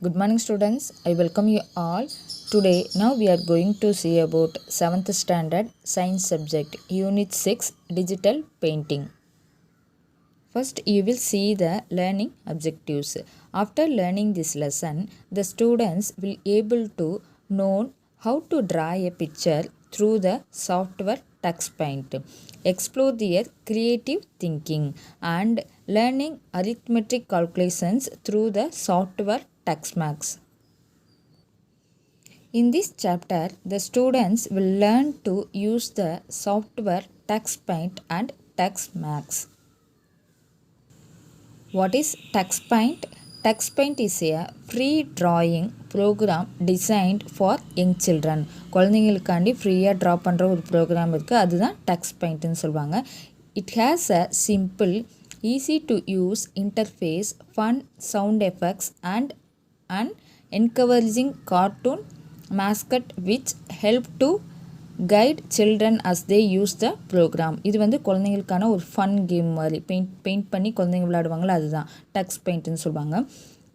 Good morning students, I welcome you all. Today now we are going to see about 7th standard science subject unit 6 digital painting. First you will see the learning objectives. After learning this lesson, the students will able to know how to draw a picture through the software TuxPaint, explore their creative thinking and learning arithmetic calculations through the software TuxMax. In this chapter, the students will learn to use the software TuxPaint and TuxMax. What is TuxPaint? TuxPaint is a free drawing program designed for young children. குழந்தைங்களுக்காண்டி ஃப்ரீயாக draw பண்ணுற ஒரு program இருக்குது, அதுதான் TuxPaintன்னு சொல்லுவாங்க. It has a simple, easy to use interface, fun sound effects and an encouraging cartoon mascot which help to guide children as they use the program. இது வந்து குழந்தைங்களுக்கான ஒரு fun game மாதிரி பெயிண்ட் பண்ணி குழந்தைங்க விளையாடுவாங்களோ அதுதான் டக்ஸ் பெயிண்ட்னு சொல்லுவாங்க.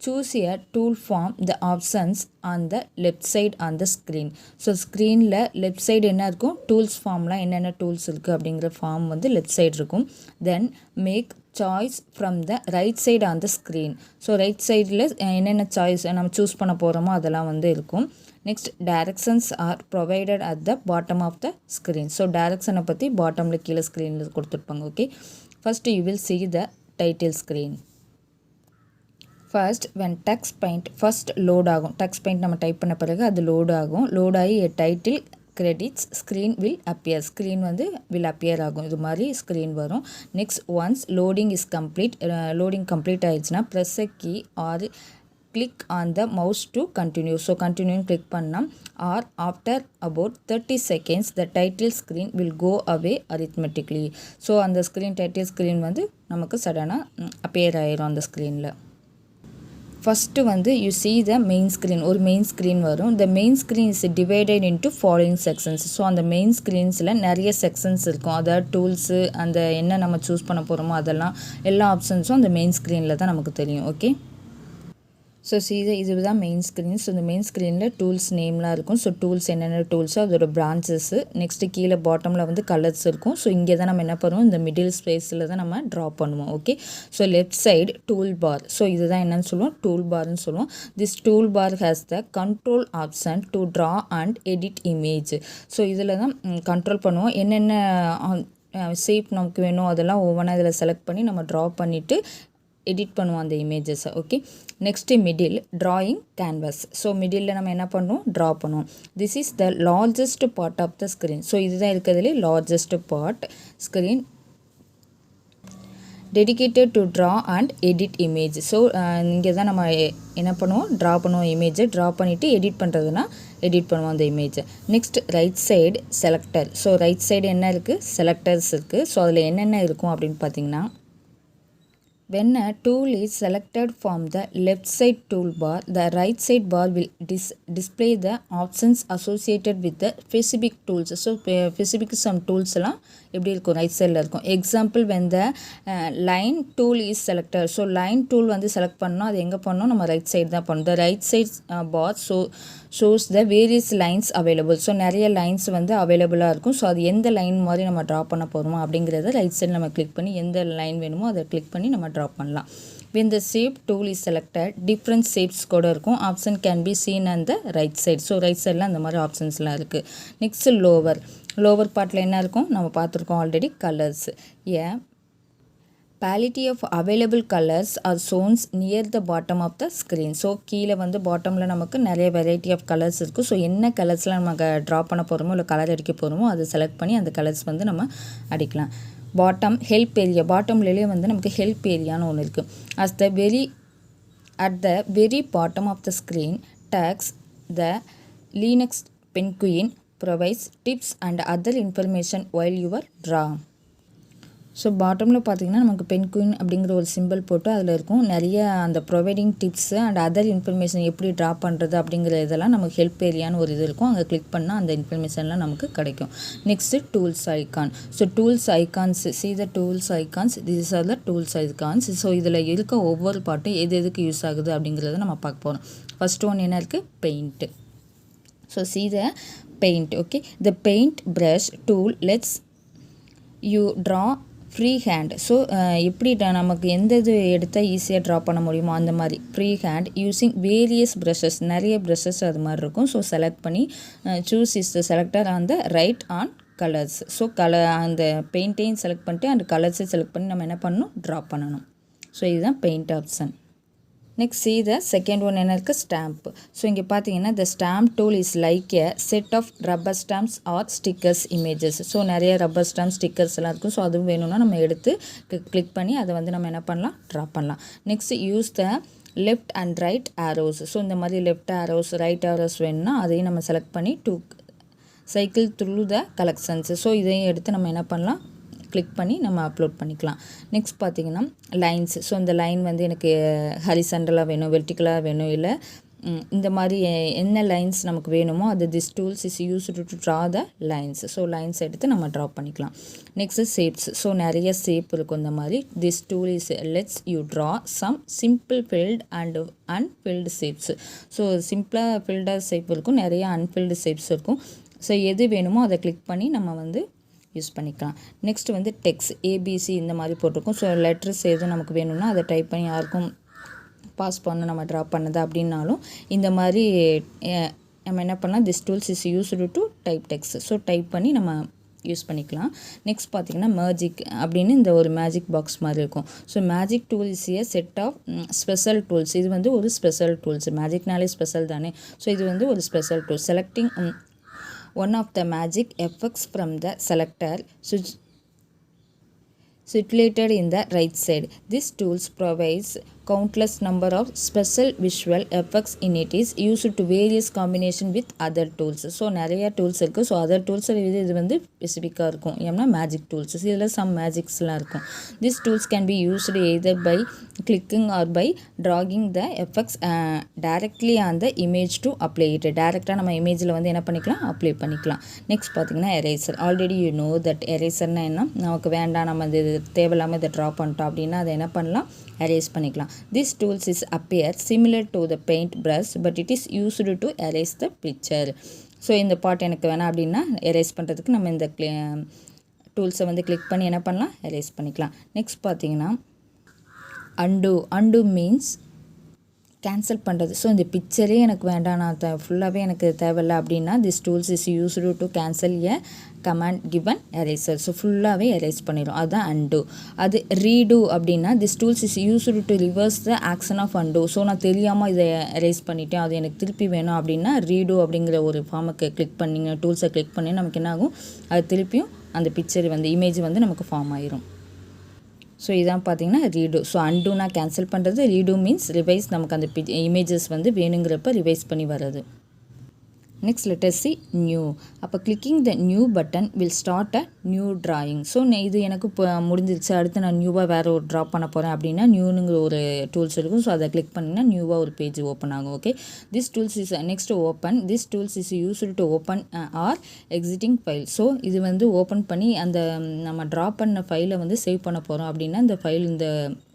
Choose a tool from the options on the left side on the screen. So ஸ்க்ரீனில் லெஃப்ட் சைடு என்ன இருக்கும், டூல்ஸ் ஃபார்ம்லாம் என்னென்ன டூல்ஸ் இருக்குது அப்படிங்கிற ஃபார்ம் வந்து லெஃப்ட் சைடு இருக்கும். Then make choice from the right side on the screen. So right சைடில் என்னென்ன சாய்ஸ் நம்ம சூஸ் பண்ண போகிறோமோ அதெல்லாம் வந்து இருக்கும். Next directions are provided at the bottom of the screen. So டைரக்ஷனை பற்றி பாட்டமில் கீழே ஸ்க்ரீனில் கொடுத்துருப்பாங்க. Okay, first you will see the title screen. First when TuxPaint first load ஆகும், TuxPaint நம்ம டைப் பண்ண பிறகு அது லோட் ஆகும். லோட் ஆகி title credits screen will appear, screen வந்து வில் அப்பியர் ஆகும், இது மாதிரி ஸ்க்ரீன் வரும். Next once loading is complete, loading complete ஆயிடுச்சுன்னா press a key R click on the mouse to continue. So continue click பண்ணலாம். or after about 30 seconds the title screen will go away arithmetically. so அந்த screen title screen வந்து நமக்கு சடனாக appear ஆயிரும் அந்த ஸ்க்ரீனில். First வந்து you see the main screen, ஒரு மெயின் ஸ்க்ரீன் வரும். the main screen is divided into following sections. So அந்த மெயின் ஸ்க்ரீன்ஸில் நிறைய செக்ஷன்ஸ் இருக்கும், அதாவது டூல்ஸு அந்த என்ன நம்ம சூஸ் பண்ண போகிறோமோ அதெல்லாம் எல்லா ஆப்ஷன்ஸும் அந்த மெயின் ஸ்க்ரீனில் தான் நமக்கு தெரியும். ஓகே, ஸோ இதுதான் மெயின் ஸ்க்ரீன். ஸோ இந்த மெயின் ஸ்க்ரீனில் டூல்ஸ் நேம்லாம் இருக்கும். ஸோ டூல்ஸ் என்னென்ன டூல்ஸோ அதோட பிரான்ச்சஸ்ஸு, நெக்ஸ்ட்டு கீழே பாட்டமில் வந்து கலர்ஸ் இருக்கும். ஸோ இங்கே தான் நம்ம என்ன பண்ணுவோம், இந்த மிடில் ஸ்பேஸில் தான் நம்ம ட்ரா பண்ணுவோம். Okay, so left side tool bar. So இதுதான் என்னென்னு சொல்லுவோம், டூல் பார்னு சொல்லுவோம். This tool bar has the control option to draw and edit image. So இதில் தான் கண்ட்ரோல் பண்ணுவோம், என்னென்ன ஷேப் நமக்கு வேணும் அதெல்லாம் ஒவ்வொன்றா இதில் செலக்ட் பண்ணி நம்ம ட்ரா பண்ணிவிட்டு எடிட் பண்ணுவோம் அந்த இமேஜஸை. Okay, next middle drawing canvas. So middle நம்ம என்ன பண்ணுவோம், ட்ரா பண்ணுவோம். This is the largest part of the screen. So இதுதான் இருக்கிறதுலே largest part screen, dedicated to draw and edit image. So இங்கே தான் நம்ம என்ன பண்ணுவோம், ட்ரா பண்ணுவோம் இமேஜை. ட்ரா பண்ணிவிட்டு எடிட் பண்ணுறதுனா எடிட் பண்ணுவோம் அந்த இமேஜை. Next right side selector. So right side என்ன இருக்குது, செலக்டர்ஸ் இருக்குது. ஸோ அதில் என்னென்ன இருக்கும் அப்படின்னு பார்த்தீங்கன்னா, when a tool is selected from the left side toolbar, the right side bar will display the options associated with the specific tools. So specific some tools எல்லாம் எப்படி இருக்கும், ரைட் சைடில் இருக்கும். Example when the line tool is selected. So line tool வந்து select பண்ணோம், அது எங்கே பண்ணோம், நம்ம ரைட் சைடு தான் பண்ணோம். the right side bar shows the various lines available. So நிறைய லைன்ஸ் வந்து அவைலபிளாக இருக்கும். ஸோ அது எந்த லைன் மாதிரி நம்ம ட்ரா பண்ண போகிறோமோ அப்படிங்கிறத ரைட் சைடு நம்ம கிளிக் பண்ணி எந்த லைன் வேணுமோ அதை கிளிக் பண்ணி நம்ம ட்ரா பண்ணலாம். when the shape tool is selected, different shapes கூட இருக்கும். Option can be seen on the right side. So right சைடில் அந்த மாதிரி ஆப்ஷன்ஸ்லாம் இருக்குது. நெக்ஸ்ட் லோவர் பார்ட்டில் என்ன இருக்கும், நம்ம பார்த்துருக்கோம் already, colours. palette of available colors are shown near the bottom of the screen. So கீழே வந்து பாட்டமில் நமக்கு நிறைய வெரைட்டி ஆஃப் கலர்ஸ் இருக்குது. ஸோ என்ன கலர்ஸ்லாம் நம்ம ட்ரா பண்ண போகிறோமோ இல்லை கலர் அடிக்க போகிறோமோ அதை செலக்ட் பண்ணி அந்த கலர்ஸ் வந்து நம்ம அடிக்கலாம். பாட்டம் ஹெல்ப் ஏரியா, பாட்டம்லேயே வந்து நமக்கு ஹெல்ப் ஏரியான்னு ஒன்று இருக்குது. at the very bottom of the screen, tags the Linux Penguin provides tips and other information while you are draw. So பாட்டமில் பார்த்தீங்கன்னா நமக்கு பென்குயின் அப்படிங்கிற ஒரு சிம்பிள் போட்டு அதில் இருக்கும் நிறைய அந்த providing tips and other information எப்படி ட்ரா பண்ணுறது அப்படிங்கிற இதெல்லாம் நமக்கு ஹெல்ப் ஏரியான்னு ஒரு இது இருக்கும். அங்கே கிளிக் பண்ணால் அந்த இன்ஃபர்மேஷன்லாம் நமக்கு கிடைக்கும். Next tools icon. So tools icons, see the tools icons, these are the tools icons. So இதில் இருக்க ஒவ்வொரு பாட்டும் எது எதுக்கு யூஸ் ஆகுது அப்படிங்கிறத நம்ம பார்க்க போகிறோம். ஃபர்ஸ்ட் ஒன் என்ன இருக்குது? Paint. So see the paint. Okay, the paint brush tool lets you draw free hand. So எப்படி நமக்கு எந்த இது எடுத்தால் ஈஸியாக ட்ரா பண்ண முடியுமோ அந்த மாதிரி free hand using various brushes, நிறைய ப்ரஷஸ் அது மாதிரி இருக்கும். ஸோ செலக்ட் பண்ணி choose is the selector on the right on colours. So அந்த பெயிண்ட்டையும் செலக்ட் பண்ணிட்டு அந்த கலர்ஸையும் செலக்ட் பண்ணி நம்ம என்ன பண்ணணும்? ட்ரா பண்ணணும். ஸோ இதுதான் paint option. Next see the second one என்ன இருக்குது? ஸ்டாம்ப். ஸோ இங்கே பார்த்தீங்கன்னா the stamp tool is like a set of rubber stamps or stickers images. So நிறைய ரப்பர் ஸ்டாம்ப் ஸ்டிக்கர்ஸ் எல்லாம் இருக்கும். ஸோ அதுவும் வேணும்னா நம்ம எடுத்து கிளிக் பண்ணி அதை வந்து நம்ம என்ன பண்ணலாம்? ட்ரா பண்ணலாம். Next use the left and right arrows. So இந்த மாதிரி லெஃப்ட் ஆரோஸ் ரைட் ஆரோஸ் வேணும்னா அதையும் நம்ம செலக்ட் பண்ணி cycle through the collections. So இதையும் எடுத்து நம்ம என்ன பண்ணலாம்? கிளிக் பண்ணி நம்ம அப்லோட் பண்ணிக்கலாம். நெக்ஸ்ட் பார்த்தீங்கன்னா லைன்ஸ். ஸோ இந்த லைன் வந்து எனக்கு ஹரிசண்டலாக வேணும், வெர்டிக்கலாக வேணும், இல்லை இந்த மாதிரி என்ன லைன்ஸ் நமக்கு வேணுமோ அது this tools is use to draw the lines. So lines எடுத்து நம்ம ட்ரா பண்ணிக்கலாம். Next shapes. ஸோ நிறைய ஷேப் இருக்கும் இந்த மாதிரி. This tool is let's you draw some simple filled and unfilled shapes. So சிம்பிளாக ஃபில்டர் ஷேப் இருக்கும், நிறைய அன்ஃபில்டு ஷேப்ஸ் இருக்கும். ஸோ எது வேணுமோ அதை கிளிக் பண்ணி நம்ம வந்து யூஸ் பண்ணிக்கலாம். நெக்ஸ்ட் வந்து டெக்ஸ்ட் ஏபிசி இந்த மாதிரி போட்டிருக்கும். ஸோ லெட்டர்ஸ் எதுவும் நமக்கு வேணும்னா அதை டைப் பண்ணி யாருக்கும் பாஸ் பண்ண நம்ம ட்ரா பண்ணது அப்படின்னாலும் இந்த மாதிரி நம்ம என்ன பண்ணலாம்? This tools is used to type text. So type பண்ணி நம்ம யூஸ் பண்ணிக்கலாம். நெக்ஸ்ட் பார்த்திங்கன்னா மேஜிக் அப்படின்னு இந்த ஒரு மேஜிக் பாக்ஸ் மாதிரி இருக்கும். So magic tool is a set of special tools. இது வந்து ஒரு ஸ்பெஷல் டூல்ஸ். மேஜிக்னாலே ஸ்பெஷல் தானே. ஸோ இது வந்து ஒரு special tool. Selecting one of the magic effects from the selector situated in the right side. This tools provides countless number of special visual effects in it is used to various combination with other tools. So நிறைய tools இருக்குது. So other tools இது வந்து ஸ்பெசிஃபிக்காக இருக்கும். ஏன்னா magic tools இதில் some மேஜிக்ஸ்லாம் இருக்கும். This tools can be used either by clicking or by dragging the effects directly on the image to apply it. டேரெக்டாக நம்ம இமேஜில் வந்து என்ன பண்ணிக்கலாம்? அப்ளை பண்ணிக்கலாம். நெக்ஸ்ட் பார்த்தீங்கன்னா eraser. Already you know that எரேசர்னால் என்ன? நமக்கு வேண்டாம், நம்ம இது தேவையில்லாமல் இதை ட்ரா பண்ணிட்டோம் அப்படின்னா அதை என்ன பண்ணலாம்? erase பண்ணிக்கலாம். This tools is appear similar to the paint brush but it is used to erase the picture. So இந்த பார்ட் எனக்கு வேணாம் அப்படின்னா எரேஸ் பண்ணுறதுக்கு நம்ம இந்த டூல்ஸை வந்து கிளிக் பண்ணி என்ன பண்ணலாம்? எரேஸ் பண்ணிக்கலாம். நெக்ஸ்ட் பார்த்தீங்கன்னா அண்டு மீன்ஸ் கேன்சல் பண்ணுறது. ஸோ இந்த பிக்சரே எனக்கு வேண்டாம், நான் ஃபுல்லாகவே எனக்கு தேவையில்லை அப்படின்னா this tools is used to cancel a command given eraser. So ஃபுல்லாகவே எரேஸ் பண்ணிடும். அதுதான் அண்டு. அது ரீடு அப்படின்னா this tools is used to reverse the action of undo. So நான் தெரியாமல் இதை எரேஸ் பண்ணிட்டேன், அது எனக்கு திருப்பி வேணும் அப்படின்னா ரீடு அப்படிங்கிற ஒரு ஃபார்முக்கு கிளிக் பண்ணிங்க, டூல்ஸை கிளிக் பண்ணி நமக்கு என்ன ஆகும்? அது திருப்பியும் அந்த பிக்சர் வந்து இமேஜ் வந்து நமக்கு ஃபார்ம் ஆயிரும். ஸோ இதான் பார்த்தீங்கன்னா ரீடு. ஸோ அண்டுனா கேன்சல் பண்ணுறது, ரீடு மீன்ஸ் ரிவைஸ், நமக்கு அந்த இமேஜஸ் வந்து வேணுங்கிறப்ப ரிவைஸ் பண்ணி வர்றது. Next let us see new. அப்போ clicking the new button will start a new drawing. So இது எனக்கு இப்போ முடிஞ்சிருச்சு, அடுத்து நான் நியூவாக வேறு ஒரு ட்ரா பண்ண போகிறேன் அப்படின்னா நியூனுங்கிற ஒரு டூல்ஸ் இருக்கும். ஸோ அதை கிளிக் பண்ணிங்கன்னா நியூவாக ஒரு பேஜ் ஓப்பன் ஆகும். Okay, this tools is next open. This tools is used to open or exiting file. So இது வந்து ஓப்பன் பண்ணி அந்த நம்ம ட்ரா பண்ண ஃபைலை வந்து சேவ் பண்ண போகிறோம் அப்படின்னா இந்த ஃபைல், இந்த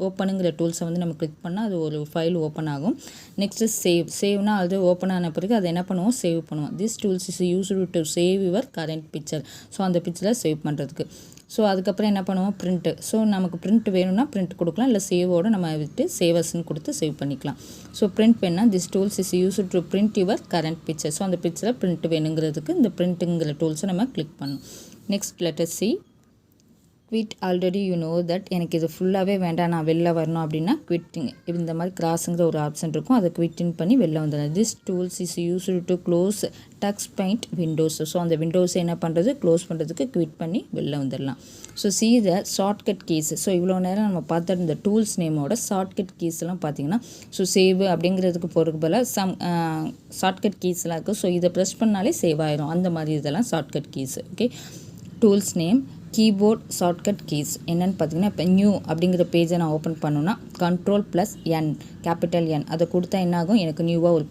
ஓப்பனுங்கிற டூல்ஸை வந்து நம்ம கிளிக் பண்ணால் அது ஒரு ஃபைல் ஓப்பன் ஆகும். நெக்ஸ்ட்டு சேவ்னா அது ஓப்பன் ஆன பிறகு அதை என்ன பண்ணுவோம்? சேவ் பண்ணுவோம். This tools is used to save your current picture. So அந்த பிக்சரை சேவ் பண்ணுறதுக்கு. ஸோ அதுக்கப்புறம் என்ன பண்ணுவோம்? பிரிண்ட்டு. ஸோ நமக்கு பிரிண்ட் வேணும்னா பிரிண்ட் கொடுக்கலாம், இல்லை சேவோடு நம்ம விட்டு சேவர்ஸ்ன்னு கொடுத்து சேவ் பண்ணிக்கலாம். ஸோ பிரிண்ட் வேணும்னா this tools is used to print your current picture. So அந்த பிக்சரை பிரிண்ட் வேணுங்கிறதுக்கு இந்த பிரிண்ட்டுங்கிற டூல்ஸை நம்ம கிளிக் பண்ணணும். Next let us see quit. Already you know that எனக்கு இது ஃபுல்லாகவே வேண்டாம், நான் வெளில வரணும் அப்படின்னா குவிட்டிங் இந்த மாதிரி கிராஸுங்கிற ஒரு ஆப்ஷன் இருக்கும், அதை குவிட்டின் பண்ணி வெளில வந்துடலாம். This tools is used to close Tux Paint windows. So அந்த விண்டோஸை என்ன பண்ணுறது? க்ளோஸ் பண்ணுறதுக்கு குவிட் பண்ணி வெளில வந்துடலாம். So see the shortcut keys. So இவ்வளோ நேரம் நம்ம பார்த்துட்டு இந்த டூல்ஸ் நேமோட ஷார்ட்கட் கீஸ்லாம் பார்த்தீங்கன்னா ஸோ சேவ் அப்படிங்கிறதுக்கு போகிறதுக்கு பதிலாக சம் ஷார்ட்கட் கீஸ்லாம் இருக்குது. ஸோ இதை ப்ரெஸ் பண்ணாலே சேவ் ஆயிரும். அந்த மாதிரி இதெல்லாம் shortcut keys. Okay, tools name, keyboard shortcut keys என்னென்னு பார்த்தீங்கன்னா, இப்போ நியூ அப்படிங்கிற பேஜை நான் ஓப்பன் பண்ணோன்னா கண்ட்ரோல் ப்ளஸ் என், கேபிட்டல் என் அதை கொடுத்தா என்ன ஆகும், எனக்கு நியூவாக ஒரு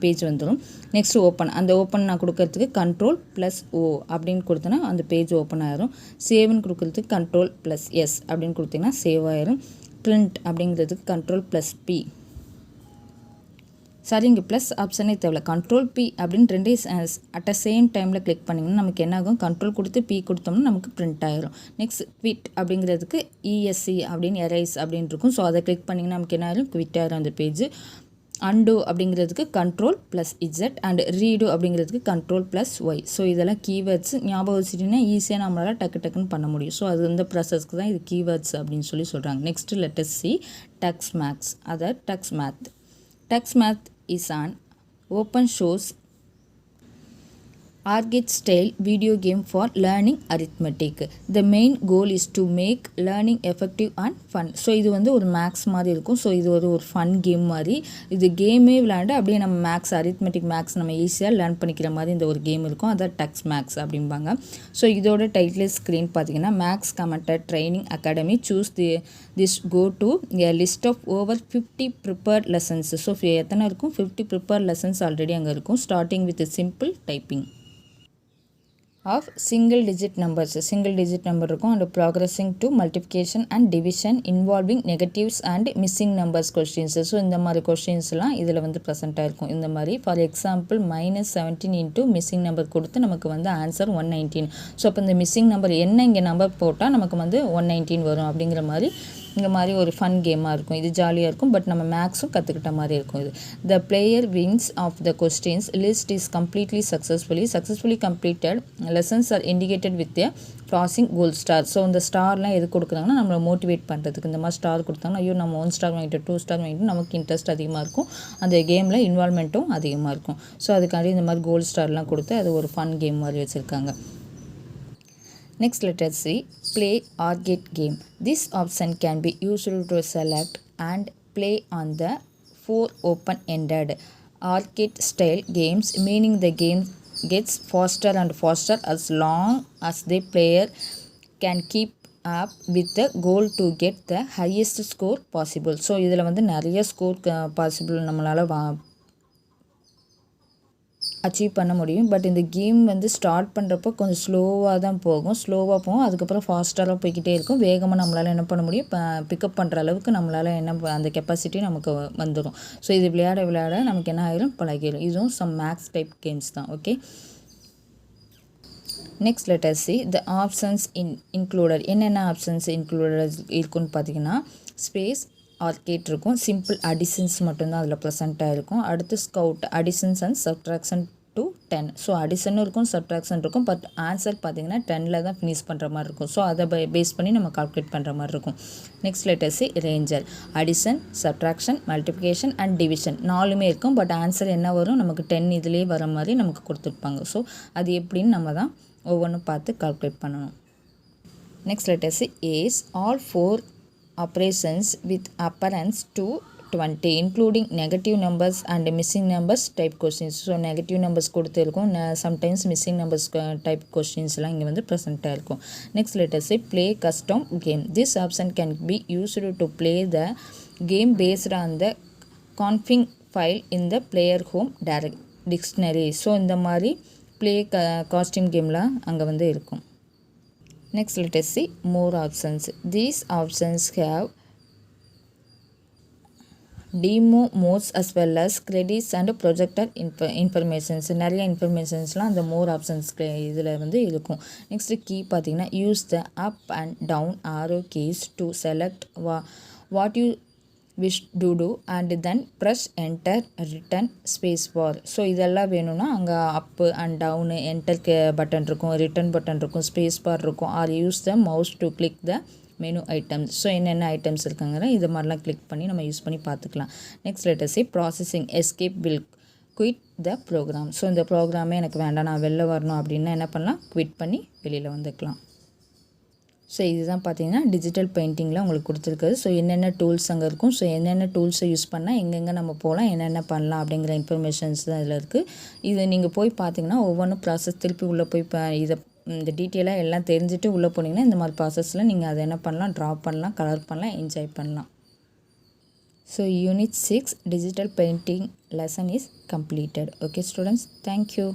பேஜ் வந்துடும். நெக்ஸ்ட் ஓப்பன், அந்த ஓப்பன் நான் கொடுக்கறதுக்கு கண்ட்ரோல் ப்ளஸ் ஓ அப்படின்னு கொடுத்தேன்னா அந்த பேஜ் ஓப்பன் ஆயிரும். சேவ்னு கொடுக்கறதுக்கு கண்ட்ரோல் ப்ளஸ் எஸ் அப்படின்னு கொடுத்தீங்கன்னா சேவ் ஆயிரும். பிரிண்ட் அப்படிங்கிறதுக்கு கண்ட்ரோல் ப்ளஸ் பி, சாரி இங்கே ப்ளஸ் ஆப்ஷனே தேவையில்ல, கண்ட்ரோல் பி அப்படின்னு ரெண்டே அட் அ சேம் டைமில் கிளிக் பண்ணிங்கன்னா நமக்கு என்ன ஆகும், கண்ட்ரோல் கொடுத்து பி கொடுத்தோம்னா நமக்கு பிரிண்ட் ஆயிரும். நெக்ஸ்ட் குவிட் அப்படிங்கிறதுக்கு இஎஸ்சி அப்படின்னு எரைஸ் அப்படின்னு இருக்கும். ஸோ அதை கிளிக் பண்ணிங்கன்னா நமக்கு என்ன ஆயிரும், குவிட் ஆயிரும் அந்த பேஜ். அண்டோ அப்படிங்கிறதுக்கு control plus Z and redo அப்படிங்கிறதுக்கு கண்ட்ரோல் ப்ளஸ் ஒய். ஸோ இதெல்லாம் கீவேர்ட்ஸ் ஞாபகம் வச்சுட்டிங்கன்னா ஈஸியாக நம்மளால் டக்குன்னு பண்ண முடியும். ஸோ அது இந்த ப்ராசஸ்க்கு தான் இது கீவேர்ட்ஸ் அப்படின்னு சொல்கிறாங்க. Next let's see Tux Maths, other Tux Math. Tux Math is an open source arcade style video game for learning arithmetic. The main goal is to make learning effective and fun. So இது வந்து ஒரு maths மாதிரி இருக்கும். So இது ஒரு fun game மாதிரி. இது கேமே விளையாண்டு அப்படியே நம்ம மேக்ஸ் அரித்மெட்டிக் மேக்ஸ் நம்ம ஈஸியாக லேர்ன் பண்ணிக்கிற மாதிரி இந்த ஒரு கேம் இருக்கும். அதான் டக்ஸ் மேக்ஸ் அப்படிம்பாங்க. ஸோ இதோட டைட்டில் ஸ்க்ரீன் பார்த்தீங்கன்னா, Maths commented training academy choose this go to a list of over 50 prepared lessons. So எத்தனை இருக்கும், 50 prepared lessons ஆல்ரெடி அங்கே இருக்கும். Starting with simple typing of single digit numbers இருக்கும் and progressing to multiplication and division involving negatives and missing numbers questions. So இந்த மாதிரி கொஸ்டின்ஸ்லாம் இதில் வந்து ப்ரெசென்ட்டாக இருக்கும். இந்த மாதிரி for example -17 into missing number கொடுத்து நமக்கு வந்து ஆன்சர் 119. ஸோ அப்போ இந்த மிஸ்ஸிங் நம்பர் என்ன இங்கே நம்பர் போட்டால் நமக்கு வந்து 119 வரும் அப்படிங்கிற மாதிரி இந்த மாதிரி ஒரு ஃபன் கேமாக இருக்கும். இது ஜாலியாக இருக்கும். பட் நம்ம மேக்ஸும் கற்றுக்கிட்ட மாதிரி இருக்கும். இது the player wins of the questions list is completely successfully completed lessons are indicated with a flashing gold star. So இந்த ஸ்டார்லாம் எது கொடுக்குறாங்கன்னா நம்மளை மோட்டிவேட் பண்ணுறதுக்கு. இந்த மாதிரி ஸ்டார் கொடுத்தாங்கன்னா ஐயோ நம்ம 1 ஸ்டார் வாங்கிட்டு 2 ஸ்டார் வாங்கிட்டு நமக்கு இன்ட்ரெஸ்ட் அதிகமாக இருக்கும், அந்த கேமில் இன்வால்மெண்ட்டும் அதிகமாக இருக்கும். ஸோ அதுக்காண்டி இந்த மாதிரி கோல்ட் ஸ்டார்லாம் கொடுத்து அது ஒரு ஃபன் கேம் மாதிரி வச்சுருக்காங்க. Next, let us see play arcade game. This option can be used to select and play on the 4 open-ended arcade style games, meaning the game gets faster and faster as long as the player can keep up with the goal to get the highest score possible. So இதில் வந்து நிறைய score possible நம்மளால் achieve பண்ண முடியும். But இந்த game வந்து start பண்ணுறப்போ கொஞ்சம் ஸ்லோவாக தான் போகும். அதுக்கப்புறம் ஃபாஸ்ட்டாக போய்கிட்டே இருக்கும். வேகமாக நம்மளால் என்ன பண்ண முடியும், பிக்கப் பண்ணுற அளவுக்கு நம்மளால் அந்த கெப்பாசிட்டி நமக்கு வந்துடும். ஸோ இது விளையாட நமக்கு என்ன ஆயிரும், பழகிடும். இதுவும் சம் மேக்ஸ் டைப் கேம்ஸ் தான். Okay, next let us see the options included. என்னென்ன ஆப்ஷன்ஸ் இன்க்ளூடட் இருக்குன்னு பார்த்தீங்கன்னா, ஸ்பேஸ் ஆர்கேட் இருக்கும், சிம்பிள் அடிஷன்ஸ் மட்டும்தான் அதில் ப்ரெசென்ட்டாக இருக்கும். அடுத்து scout additions and subtraction to 10. So அடிஷனும் இருக்கும், சப்ட்ராக்ஷன் இருக்கும். பட் ஆன்சர் பார்த்தீங்கன்னா 10ல் தான் ஃபினிஷ் பண்ணுற மாதிரி இருக்கும். ஸோ அதை பேஸ் பண்ணி நம்ம கால்குலேட் பண்ணுற மாதிரி இருக்கும். Next let us see ranger, addition, subtraction, multiplication and division 4மே இருக்கும். பட் ஆன்சர் என்ன வரும், நமக்கு 10 இதுலேயே வர மாதிரி நமக்கு கொடுத்துருப்பாங்க. ஸோ அது எப்படின்னு நம்ம தான் ஒவ்வொன்றும் பார்த்து கால்குலேட் பண்ணணும். Next let us see as all 4 operations with appearance to 20 including negative numbers and missing numbers type questions. So negative numbers கொடுத்து இருக்கும், சம்டைம்ஸ் மிஸ்ஸிங் நம்பர்ஸ் டைப் கொஸ்டின்ஸ்லாம் இங்கே வந்து ப்ரெசென்ட்டாக இருக்கும். Next let us say play custom game. This option can be used to play the game based on the config file in the player home dictionary. So இந்த மாதிரி play costume கேம்லாம் அங்கே வந்து இருக்கும். Next let us see more options. These options have demo modes as well as credits and projector informations. நிறைய இன்ஃபர்மேஷன்ஸ்லாம் அந்த மோர் options இதில் வந்து இருக்கும். நெக்ஸ்ட் கீ பார்த்தீங்கன்னா, use the up and down arrow keys to select what you wish to do and then press enter return space bar. So இதெல்லாம் வேணும்னா அங்கே up and down enter button இருக்கும், ரிட்டன் பட்டன் இருக்கும், space bar இருக்கும். Or use the mouse to click the menu items. So என்னென்ன items இருக்காங்கன்னா இது மாதிரிலாம் கிளிக் பண்ணி நம்ம யூஸ் பண்ணி பார்த்துக்கலாம். Next let us see processing escape will quit the program. So இந்த ப்ரோக்ராமே எனக்கு வேண்டாம், நான் வெளில வரணும் அப்படின்னா என்ன பண்ணலாம், குவிட் பண்ணி வெளியில் வந்துக்கலாம். ஸோ இதுதான் பார்த்தீங்கன்னா டிஜிட்டல் பெயிண்டிங்கில் உங்களுக்கு கொடுத்துருக்குது. ஸோ என்னென்ன டூல்ஸ் அங்கே இருக்கும், ஸோ என்னென்ன டூல்ஸை யூஸ் பண்ணால் எங்கெங்கே நம்ம போகலாம், என்னென்ன பண்ணலாம் அப்படிங்கிற இன்ஃபர்மேஷன்ஸ் தான் இதில் இருக்குது. இது நீங்கள் போய் பார்த்தீங்கன்னா ஒவ்வொன்றும் ப்ராசஸ் திருப்பி உள்ளே போய் இதை இந்த டீட்டெயிலாக எல்லாம் தெரிஞ்சுட்டு உள்ளே போனீங்கன்னா இந்த மாதிரி ப்ராசஸில் நீங்கள் அதை என்ன பண்ணலாம், ட்ரா பண்ணலாம், கலர் பண்ணலாம், என்ஜாய் பண்ணலாம். So unit 6 digital painting lesson is completed. Okay students, thank you.